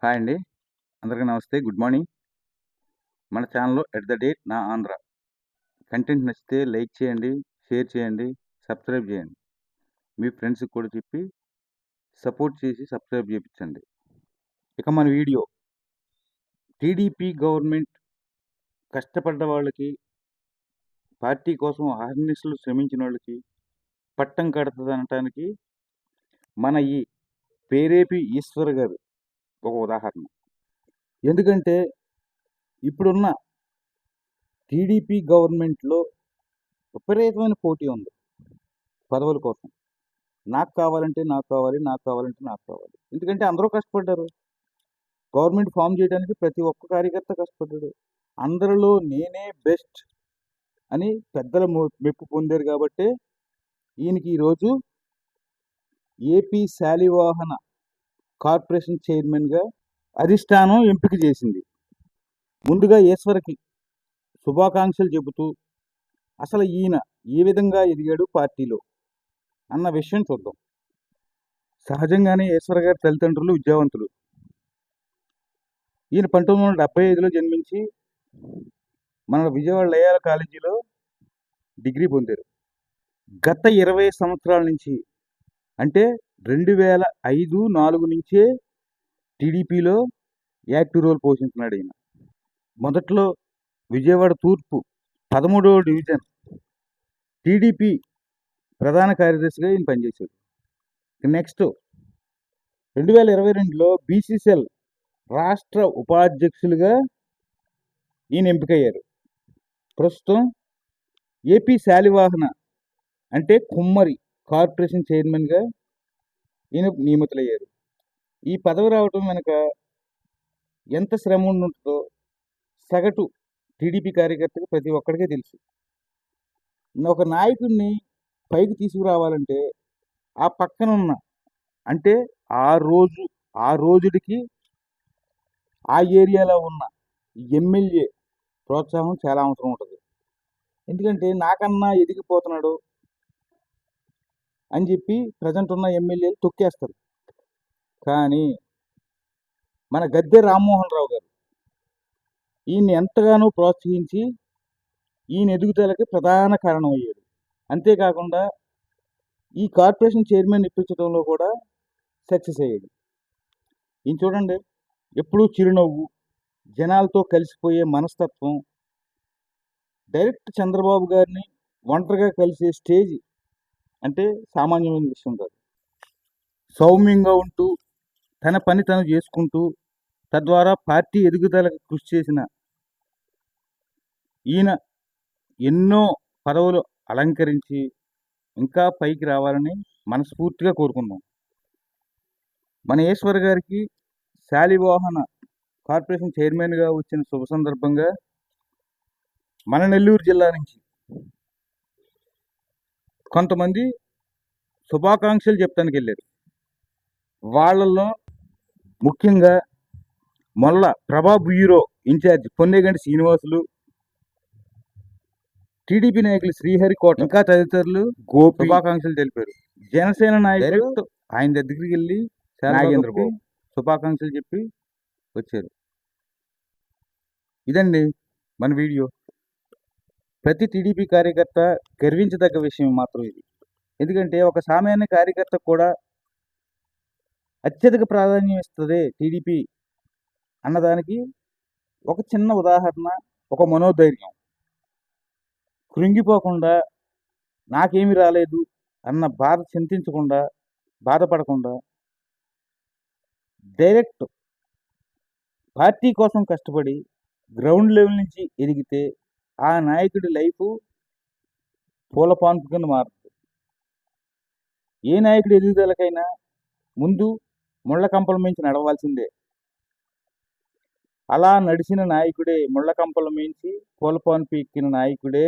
Hi అండి. అందరికీ నమస్తే. Good morning. మన ఛానల్‌లో ఎట్ ద డేట్ నా ఆంధ్ర. కంటెంట్ నచ్చితే లైక్ చేయండి, షేర్ చేయండి, సబ్స్క్రైబ్ చేయండి. మీ ఫ్రెండ్స్‌కి కూడా చెప్పి సపోర్ట్ చేసి సబ్స్క్రైబ్ చేపిచ్చండి. ఇక మన వీడియో టీడీపీ గవర్నమెంట్ కష్టపడ్డ వాళ్ళకి, పార్టీ కోసం అహర్నిశలు శ్రమించినోళ్ళకి పట్టం కడతదనటానికి మన ఈ పేరేపి ఈశ్వర్ గారు ఒక ఉదాహరణ. ఎందుకంటే ఇప్పుడున్న టీడీపీ గవర్నమెంట్‌లో విపరీతమైన పోటీ ఉంది పదవుల కోసం. నాకు కావాలంటే నాకు కావాలి, నాకు కావాలంటే నాకు కావాలి. ఎందుకంటే అందరూ కష్టపడ్డారు. గవర్నమెంట్ ఫార్మ్ చేయడానికి ప్రతి ఒక్క కార్యకర్త కష్టపడ్డాడు. అందరిలో నేనే బెస్ట్ అని పెద్దల మెప్పు పొందారు కాబట్టే ఈయనకి ఈరోజు ఏపీ శాలివాహన కార్పొరేషన్ చైర్మన్‌గా అధిష్టానం ఎంపిక చేసింది. ముందుగా ఈశ్వర్‌కి శుభాకాంక్షలు చెబుతూ అసలు ఈయన ఏ విధంగా ఎదిగాడు పార్టీలో అన్న విషయం చూద్దాం. సహజంగానే ఈశ్వర్ గారి తల్లిదండ్రులు విద్యావంతులు. ఈయన 1975లో జన్మించి మన విజయవాడ లయాల కాలేజీలో డిగ్రీ పొందారు. గత 20 సంవత్సరాల నుంచి అంటే 2005, 4 నుంచే టీడీపీలో యాక్టివ్ రోల్ పోషించున్నాడు ఈయన. మొదట్లో విజయవాడ తూర్పు 13వ డివిజన్ టీడీపీ ప్రధాన కార్యదర్శిగా ఈయన పనిచేశాడు. నెక్స్ట్ 2022లో బీసీసీఎల్ రాష్ట్ర ఉపాధ్యక్షులుగా ఈయన ఎంపికయ్యారు. ప్రస్తుతం ఏపీ శాలివాహన అంటే కుమ్మరి కార్పొరేషన్ చైర్మన్గా ఈయన నియమితులయ్యారు. ఈ పదవి రావటం వెనుక ఎంత శ్రమ ఉంటుందో సగటు టీడీపీ కార్యకర్తకు ప్రతి ఒక్కడికే తెలుసు. ఒక నాయకుడిని పైకి తీసుకురావాలంటే ఆ పక్కనున్న అంటే ఆ రోజుడికి ఆ ఏరియాలో ఉన్న ఎమ్మెల్యే ప్రోత్సాహం చాలా అవసరం ఉంటుంది. ఎందుకంటే నాకన్నా ఎదిగిపోతున్నాడు అని చెప్పి ప్రజెంట్ ఉన్న ఎమ్మెల్యేలు తొక్కేస్తారు. కానీ మన గద్దె రామ్మోహన్ రావు గారు ఈయన్ని ఎంతగానో ప్రోత్సహించి ఈయన ఎదుగుదలకి ప్రధాన కారణం అయ్యాడు. అంతేకాకుండా ఈ కార్పొరేషన్ చైర్మన్ ఇప్పించడంలో కూడా సక్సెస్ అయ్యాడు. ఈయన చూడండి, ఎప్పుడూ చిరునవ్వు, జనాలతో కలిసిపోయే మనస్తత్వం, డైరెక్ట్ చంద్రబాబు గారిని ఒంటరిగా కలిసే స్టేజ్ అంటే సామాన్యమైన విషయం కాదు. సౌమ్యంగా ఉంటూ తన పని తను చేసుకుంటూ తద్వారా పార్టీ ఎదుగుదలకు కృషి చేసిన ఈయన ఎన్నో పదవులు అలంకరించి ఇంకా పైకి రావాలని మనస్ఫూర్తిగా కోరుకుందాం. మన ఈశ్వర్ గారికి శాలివాహన కార్పొరేషన్ చైర్మన్గా వచ్చిన శుభ సందర్భంగా మన నెల్లూరు జిల్లా నుంచి కొంతమంది శుభాకాంక్షలు చెప్తానికి వెళ్ళారు. వాళ్ళల్లో ముఖ్యంగా మొల్ల ప్రభా బ్యూరో ఇన్ఛార్జ్ పొన్నేగంటి శ్రీనివాసులు, టీడీపీ నాయకులు శ్రీహరికోట ఇంకా తదితరులు శుభాకాంక్షలు తెలిపారు. జనసేన నాయకులు డైరెక్ట్ ఆయన దగ్గరికి వెళ్ళి నాగేంద్రబాబు శుభాకాంక్షలు చెప్పి వచ్చారు. ఇదండి మన వీడియో. ప్రతి టీడీపీ కార్యకర్త గర్వించదగ్గ విషయం మాత్రం ఇది. ఎందుకంటే ఒక సామాన్య కార్యకర్త కూడా అత్యధిక ప్రాధాన్యం ఇస్తుంది టీడీపీ అన్నదానికి ఒక చిన్న ఉదాహరణ, ఒక మనోధైర్యం. కృంగిపోకుండా నాకేమీ రాలేదు అన్న బాధ చింతించకుండా, బాధపడకుండా డైరెక్ట్ పార్టీ కోసం కష్టపడి గ్రౌండ్ లెవెల్ నుంచి ఎదిగితే ఆ నాయకుడి లైఫ్ పూల పాన్పు కింద మారుతుంది. ఏ నాయకుడి ఎదుగుదలకైనా ముందు ముళ్ళ కంపల మించి నడవాల్సిందే. అలా నడిచిన నాయకుడే, ముళ్ళ కంపల మించి పూల పాన్పు ఎక్కిన నాయకుడే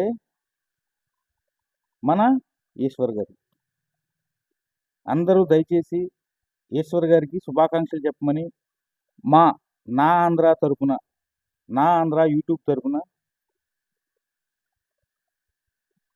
మన ఈశ్వర్ గారు. అందరూ దయచేసి ఈశ్వర్ గారికి శుభాకాంక్షలు చెప్పమని నా ఆంధ్ర తరపున, నా ఆంధ్ర యూట్యూబ్ తరపున